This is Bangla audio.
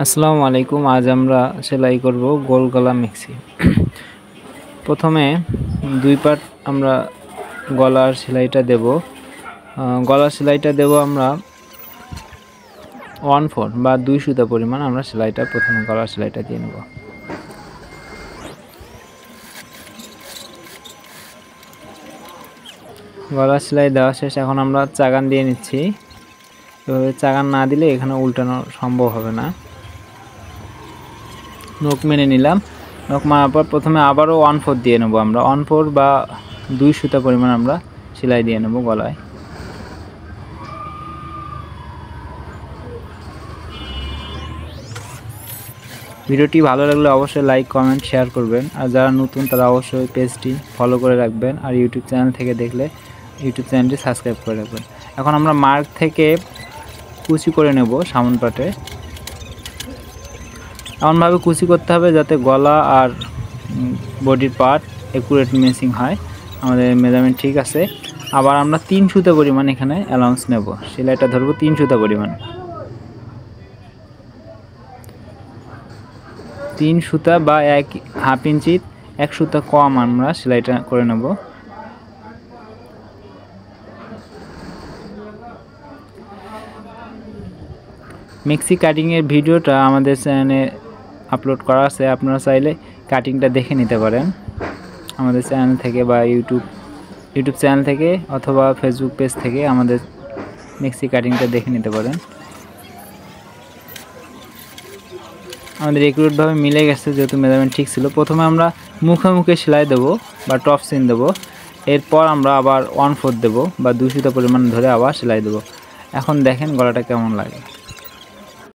আসসালামু আলাইকুম। আজ আমরা সেলাই করব গোল গলা মেক্সি। প্রথমে দুই পার্ট আমরা গলার সেলাইটা দেব। গলার সেলাইটা দেব আমরা 1/4 বা 2 সুতা পরিমাণ আমরা সেলাইটা প্রথমে গলার সেলাইটা দিয়ে নেব। গলার সেলাই দেওয়া শেষ। এখন আমরা চাগান দিয়ে নিচ্ছি। এভাবে চাগান না দিলে এখানে উল্টানো সম্ভব হবে না। নখ মেনে নিলাম। নখ মারার পর প্রথমে আবারও 1/4 দিয়ে নেব আমরা। 1/4 বা 2 সুতা পরিমাণ আমরা সেলাই দিয়ে নেব গলায়। ভিডিওটি ভালো লাগলে অবশ্যই লাইক, কমেন্ট, শেয়ার করবেন। আর যারা নতুন তারা অবশ্যই পেজটি ফলো করে রাখবেন। আর ইউটিউব চ্যানেল থেকে দেখলে ইউটিউব চ্যানেলটি সাবস্ক্রাইব করে রাখবেন। এখন আমরা মার্ক থেকে কুচি করে নেব সামন পাটে। এমনভাবে কুচি করতে হবে যাতে গলা আর বডির পার্ট একুরেট ম্যাচিং হয়। আমাদের মেজারমেন্ট ঠিক আছে। আবার আমরা 3 সুতা পরিমাণ এখানে অ্যালাউন্স নেব। সেলাইটা ধরবো 3 সুতা পরিমাণ। 3 সুতা বা 1/2 ইঞ্চি 1 সুতা কম আমরা সেলাইটা করে নেব। মেক্সি কাটিংয়ের ভিডিওটা আমাদের চ্যানেলে আপলোড করা আছে, আপনারা চাইলে কাটিংটা দেখে নিতে পারেন আমাদের চ্যানেল থেকে বা ইউটিউব চ্যানেল থেকে অথবা ফেসবুক পেজ থেকে আমাদের মেক্সি কাটিংটা দেখে নিতে পারেন। আমাদের একুরেটভাবে মিলে গেছে যেহেতু মেজারমেন্ট ঠিক ছিল। প্রথমে আমরা মুখে মুখে সেলাই দেবো বা টপ সিন দেবো। এরপর আমরা আবার 1/4 দেবো বা 2 সুতা পরিমাণ ধরে আবার সেলাই দেবো। এখন দেখেন গলাটা কেমন লাগে।